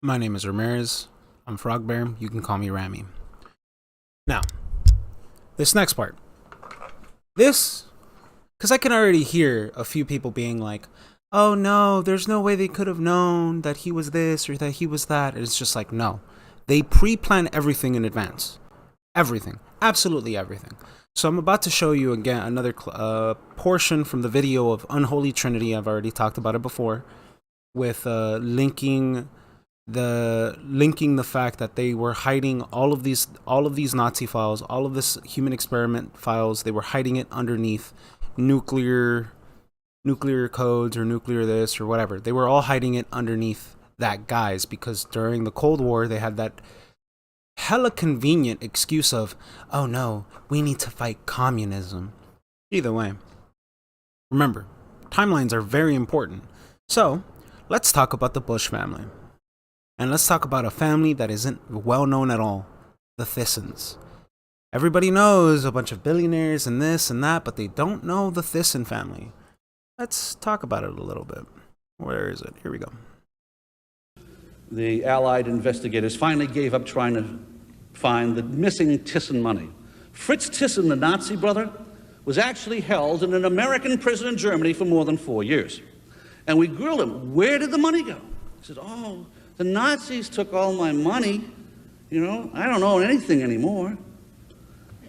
My name is Ramirez. I'm Frog Bear. You can call me Rami. Now, this next part. Because I can already hear a few people being like, oh no, there's no way they could have known that he was this or that he was that. And it's just like, no. They pre-plan everything in advance. Everything. Absolutely everything. So I'm about to show you again another portion from the video of Unholy Trinity. I've already talked about it before. With linking the fact that they were hiding all of these Nazi files, all of this human experiment files. They were hiding it underneath nuclear codes or nuclear this or whatever. They were all hiding it underneath that, guys, because during the Cold War they had that hella convenient excuse of, oh no, we need to fight communism. Either way, remember, timelines are very important. So let's talk about the Bush family. And let's talk about a family that isn't well known at all. The Thissons. Everybody knows a bunch of billionaires and this and that, but they don't know the Thisson family. Let's talk about it a little bit. Where is it? Here we go. The Allied investigators finally gave up trying to find the missing Thyssen money. Fritz Thyssen, the Nazi brother, was actually held in an American prison in Germany for more than 4 years. And we grilled him, where did the money go? He said, oh, the Nazis took all my money. You know, I don't own anything anymore.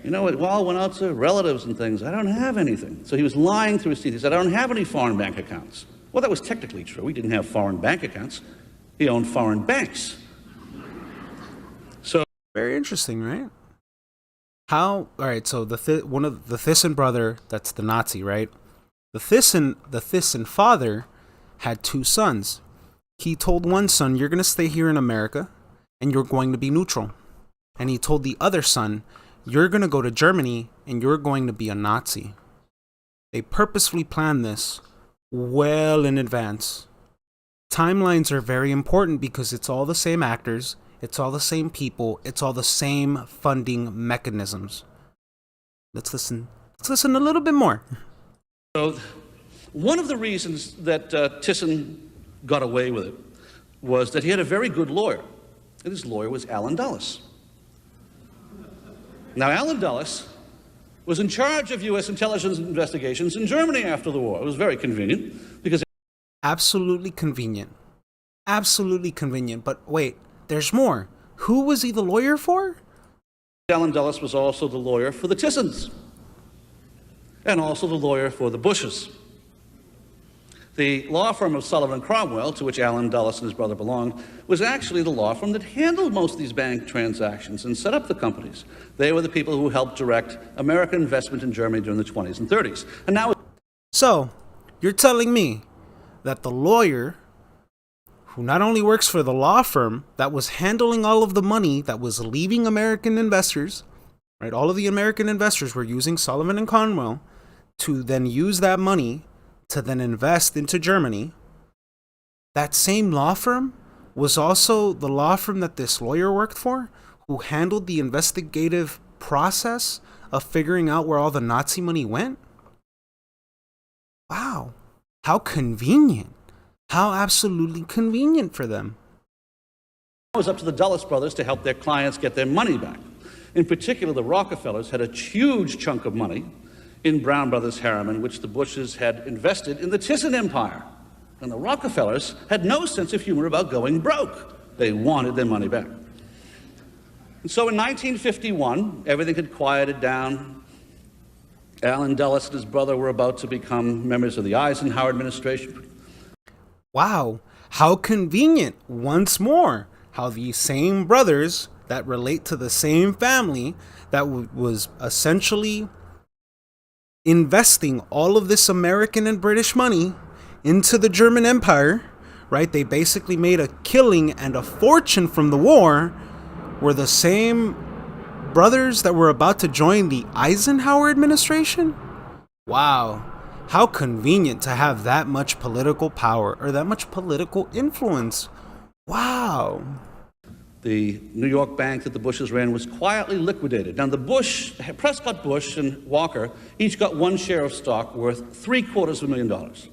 You know, it all went out to relatives and things. I don't have anything. So he was lying through his teeth. He said, I don't have any foreign bank accounts. Well, that was technically true. He didn't have foreign bank accounts. He owned foreign banks. So very interesting, right? All right, so one of the Thyssen brother, that's the Nazi, right? The Thyssen father had 2 sons. He told one son, you're going to stay here in America and you're going to be neutral. And he told the other son, you're going to go to Germany and you're going to be a Nazi. They purposefully planned this well in advance. Timelines are very important because it's all the same actors, it's all the same people, it's all the same funding mechanisms. Let's listen a little bit more. So one of the reasons that Thyssen got away with it was that he had a very good lawyer, and his lawyer was Allen Dulles. Now, Allen Dulles was in charge of U.S. intelligence investigations in Germany after the war. It was very convenient because... Absolutely convenient. Absolutely convenient. But wait, there's more. Who was he the lawyer for? Allen Dulles was also the lawyer for the Thissons, and also the lawyer for the Bushes. The law firm of Sullivan Cromwell, to which Allen Dulles and his brother belonged, was actually the law firm that handled most of these bank transactions and set up the companies. They were the people who helped direct American investment in Germany during the 20s and 30s. And now, so, you're telling me that the lawyer, who not only works for the law firm that was handling all of the money that was leaving American investors, right? All of the American investors were using Sullivan and Cromwell to then use that money to then invest into Germany. That same law firm was also the law firm that this lawyer worked for, who handled the investigative process of figuring out where all the Nazi money went. Wow, how convenient. How absolutely convenient for them. it was up to the Dulles brothers to help their clients get their money back. In particular, the Rockefellers had a huge chunk of money in Brown Brothers Harriman, which the Bushes had invested in the Thyssen Empire. And the Rockefellers had no sense of humor about going broke. They wanted their money back. And so in 1951, everything had quieted down. Allen Dulles and his brother were about to become members of the Eisenhower administration. Wow, how convenient. Once more, how these same brothers that relate to the same family that was essentially investing all of this American and British money into the German Empire, right? They basically made a killing and a fortune from the war, were the same brothers that were about to join the Eisenhower administration? Wow, how convenient to have that much political power or that much political influence. Wow. The New York bank that the Bushes ran was quietly liquidated. Now, Prescott Bush and Walker each got one share of stock worth $750,000.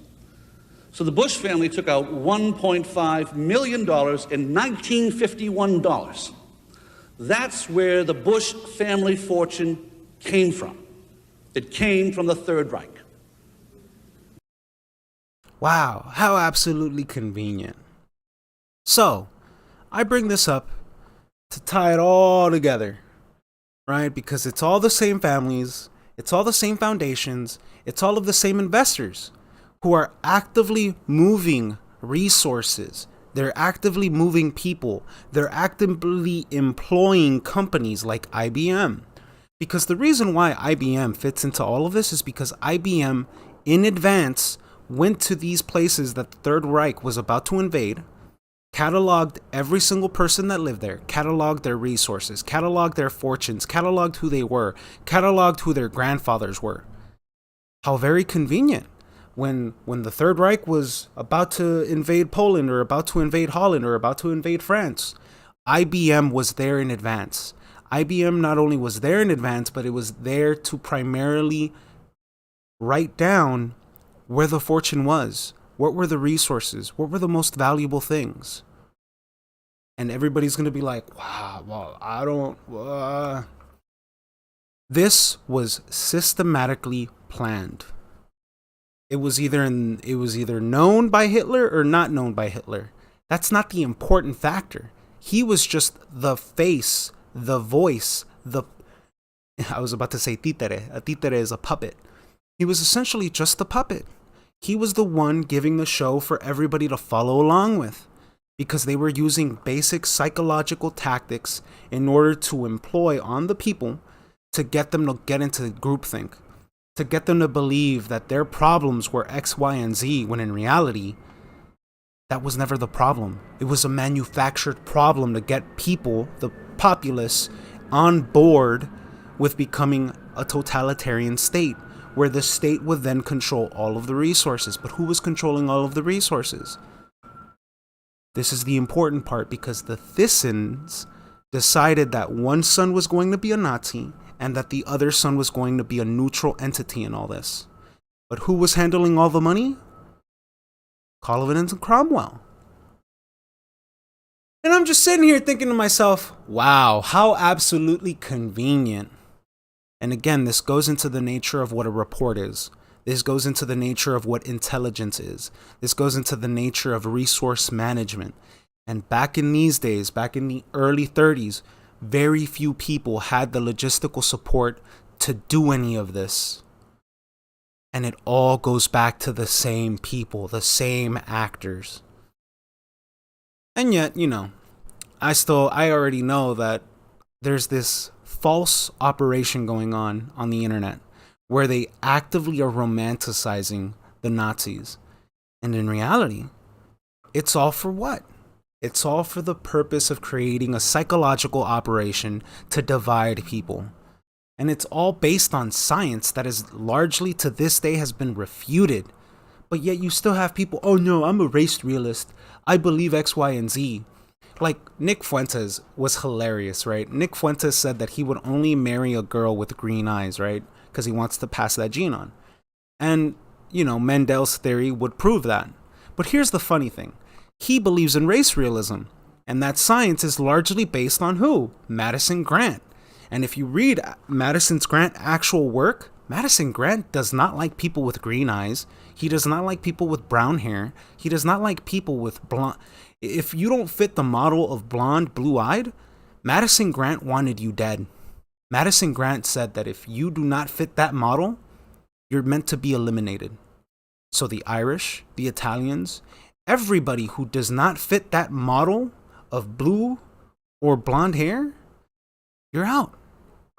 So the Bush family took out $1.5 million in 1951 dollars. That's where the Bush family fortune came from. It came from the Third Reich. Wow, how absolutely convenient. So, I bring this up to tie it all together, right? Because it's all the same families, it's all the same foundations, it's all of the same investors who are actively moving resources. They're actively moving people. They're actively employing companies like IBM. Because the reason why IBM fits into all of this is because IBM, in advance, went to these places that the Third Reich was about to invade, cataloged every single person that lived there, cataloged their resources, cataloged their fortunes, cataloged who they were, cataloged who their grandfathers were. How very convenient. When the Third Reich was about to invade Poland or about to invade Holland or about to invade France, IBM was there in advance. IBM not only was there in advance, but it was there to primarily write down where the fortune was, what were the resources, what were the most valuable things. And everybody's going to be like, wow, well, I don't... This was systematically planned. It was either known by Hitler or not known by Hitler. That's not the important factor. He was just the face, the voice, I was about to say títere. A títere is a puppet. He was essentially just the puppet. He was the one giving the show for everybody to follow along with, because they were using basic psychological tactics in order to employ on the people to get them to get into groupthink, to get them to believe that their problems were X, Y, and Z, when in reality, that was never the problem. It was a manufactured problem to get people, the populace, on board with becoming a totalitarian state, where the state would then control all of the resources. But who was controlling all of the resources? This is the important part, because the Thissens decided that one son was going to be a Nazi and that the other son was going to be a neutral entity in all this. But who was handling all the money? Colvin and Cromwell. And I'm just sitting here thinking to myself, wow, how absolutely convenient. And again, this goes into the nature of what a report is. This goes into the nature of what intelligence is. This goes into the nature of resource management. And back in these days, back in the early 30s, very few people had the logistical support to do any of this. And it all goes back to the same people, the same actors. And yet, I already know that there's this false operation going on the internet where they actively are romanticizing the Nazis. And in reality, it's all for what? It's all for the purpose of creating a psychological operation to divide people. And it's all based on science that is largely to this day has been refuted. But yet you still have people, oh no, I'm a race realist. I believe X, Y, and Z. Like Nick Fuentes was hilarious, right? Nick Fuentes said that he would only marry a girl with green eyes, right? Because he wants to pass that gene on. And, Mendel's theory would prove that. But here's the funny thing. He believes in race realism, and that science is largely based on who? Madison Grant. And if you read Madison Grant's actual work, Madison Grant does not like people with green eyes. He does not like people with brown hair. He does not like people with blonde. If you don't fit the model of blonde, blue-eyed, Madison Grant wanted you dead. Madison Grant said that if you do not fit that model, you're meant to be eliminated. So the Irish, the Italians, everybody who does not fit that model of blue or blonde hair, you're out.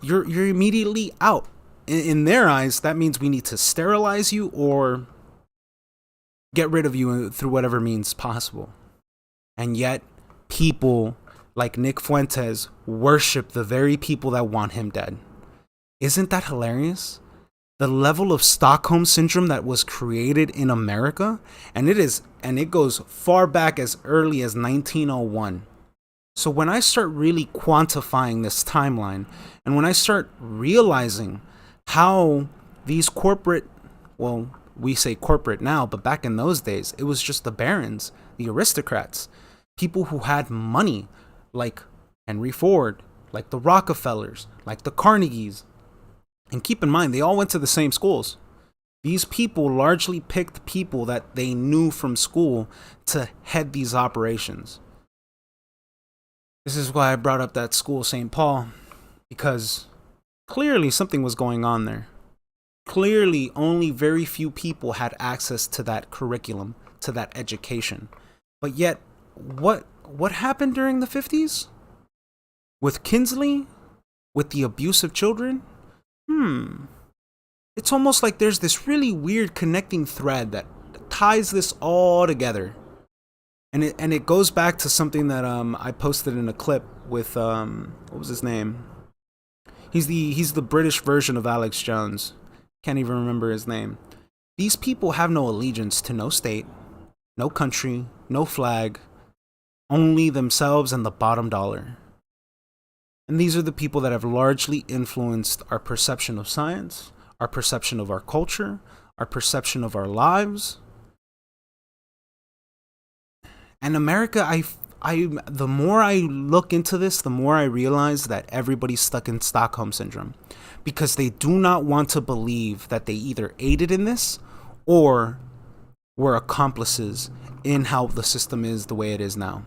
You're immediately out. In their eyes, that means we need to sterilize you or get rid of you through whatever means possible. And yet, people like Nick Fuentes worship the very people that want him dead. Isn't that hilarious? The level of Stockholm syndrome that was created in America, and it goes far back as early as 1901. So when I start really quantifying this timeline, and when I start realizing how these corporate, we say corporate now, but back in those days, it was just the barons, the aristocrats, people who had money, like Henry Ford, like the Rockefellers, like the Carnegies. And keep in mind, they all went to the same schools. These people largely picked people that they knew from school to head these operations. This is why I brought up that school, St. Paul, because clearly something was going on there. Clearly, only very few people had access to that curriculum, to that education. But yet, what happened during the 50s? With Kinsley? With the abuse of children? It's almost like there's this really weird connecting thread that ties this all together. And it goes back to something that I posted in a clip with what was his name? He's the British version of Alex Jones. Can't even remember his name. These people have no allegiance to no state, no country, no flag, only themselves and the bottom dollar. And these are the people that have largely influenced our perception of science, our perception of our culture, our perception of our lives. And America, the more I look into this, the more I realize that everybody's stuck in Stockholm Syndrome, because they do not want to believe that they either aided in this or were accomplices in how the system is the way it is now.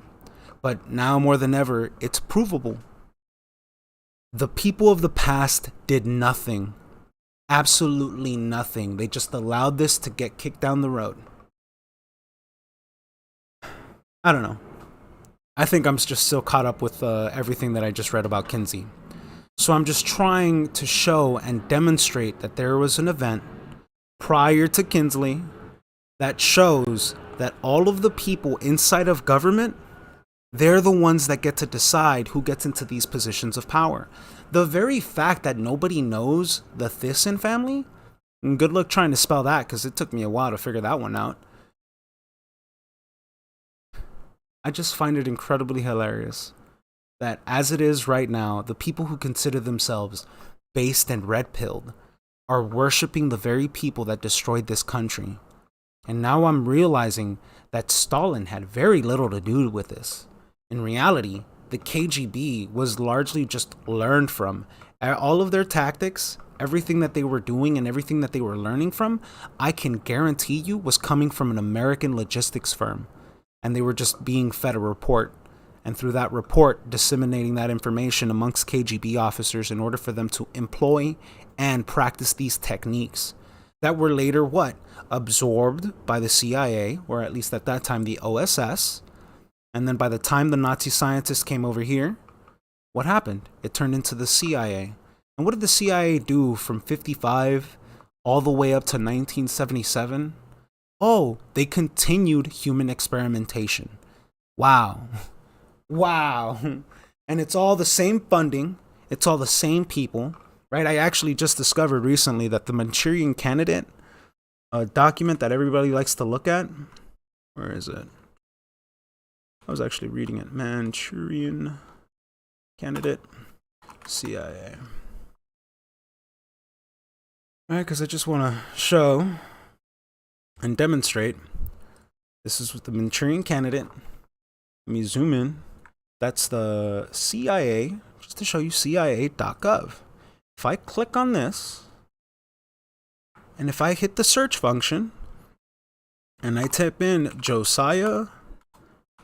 But now more than ever, it's provable. The people of the past did nothing. Absolutely nothing. They just allowed this to get kicked down the road. I don't know. I think I'm just still caught up with everything that I just read about Kinsey. So I'm just trying to show and demonstrate that there was an event prior to Kinsley that shows that all of the people inside of government, they're the ones that get to decide who gets into these positions of power. The very fact that nobody knows the Thyssen family, and good luck trying to spell that because it took me a while to figure that one out. I just find it incredibly hilarious that as it is right now, the people who consider themselves based and red-pilled are worshiping the very people that destroyed this country. And now I'm realizing that Stalin had very little to do with this. In reality, the KGB was largely just learned from. All of their tactics, everything that they were doing and everything that they were learning from, I can guarantee you was coming from an American logistics firm. And they were just being fed a report. And through that report, disseminating that information amongst KGB officers in order for them to employ and practice these techniques that were later what? Absorbed by the CIA, or at least at that time the OSS. And then by the time the Nazi scientists came over here, what happened? It turned into the CIA. And what did the CIA do from 55 all the way up to 1977? Oh, they continued human experimentation. Wow. Wow. And it's all the same funding. It's all the same people, right? I actually just discovered recently that the Manchurian Candidate, a document that everybody likes to look at. Where is it? I was actually reading it. Manchurian Candidate, CIA. All right, because I just want to show and demonstrate. This is with the Manchurian Candidate. Let me zoom in. That's the CIA, just to show you CIA.gov. If I click on this, and if I hit the search function, and I type in Josiah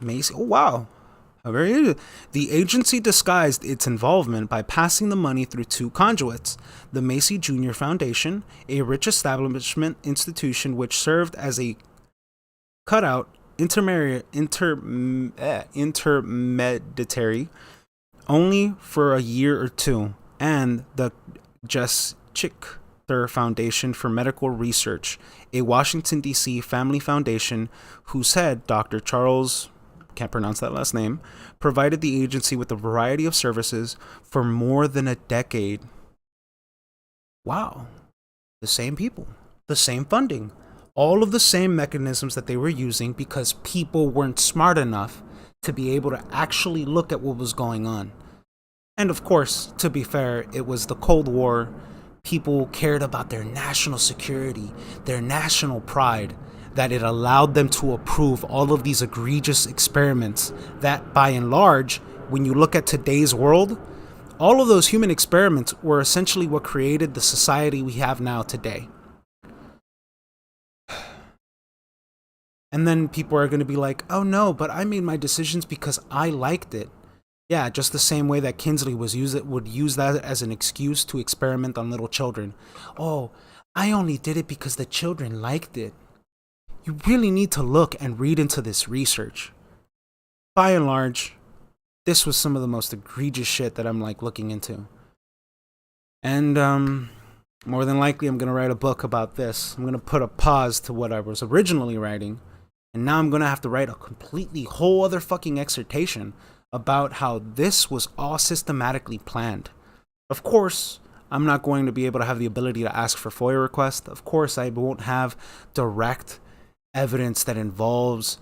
Macy, oh wow, the agency disguised its involvement by passing the money through two conduits: the Macy Jr. Foundation, a rich establishment institution which served as a cutout intermediary only for a year or two, and the Jessichter Foundation for Medical Research, a Washington, D.C. family foundation whose head, Dr. Charles, can't pronounce that last name, provided the agency with a variety of services for more than a decade. Wow. The same people, the same funding, all of the same mechanisms that they were using because people weren't smart enough to be able to actually look at what was going on. And of course, to be fair, it was the Cold War. people cared about their national security, their national pride, that it allowed them to approve all of these egregious experiments that, by and large, when you look at today's world, all of those human experiments were essentially what created the society we have now today. And then people are going to be like, oh no, but I made my decisions because I liked it. Yeah, just the same way that Kinsley would use that as an excuse to experiment on little children. Oh, I only did it because the children liked it. You really need to look and read into this research. By and large, this was some of the most egregious shit that I'm like looking into. And more than likely I'm going to write a book about this. I'm going to put a pause to what I was originally writing. And now I'm going to have to write a completely whole other fucking excertation about how this was all systematically planned. Of course, I'm not going to be able to have the ability to ask for FOIA requests. Of course, I won't have direct evidence that involves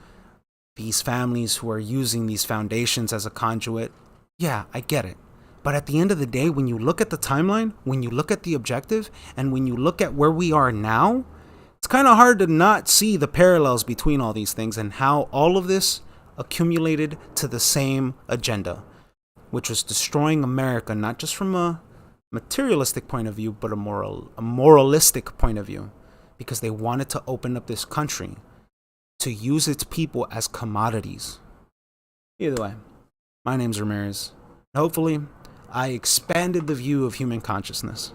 these families who are using these foundations as a conduit. Yeah, I get it. But at the end of the day, when you look at the timeline, when you look at the objective, and when you look at where we are now, it's kind of hard to not see the parallels between all these things and how all of this accumulated to the same agenda, which was destroying America, not just from a materialistic point of view, but a moralistic point of view, because they wanted to open up this country to use its people as commodities. Either way, my name's Ramirez. Hopefully, I expanded the view of human consciousness.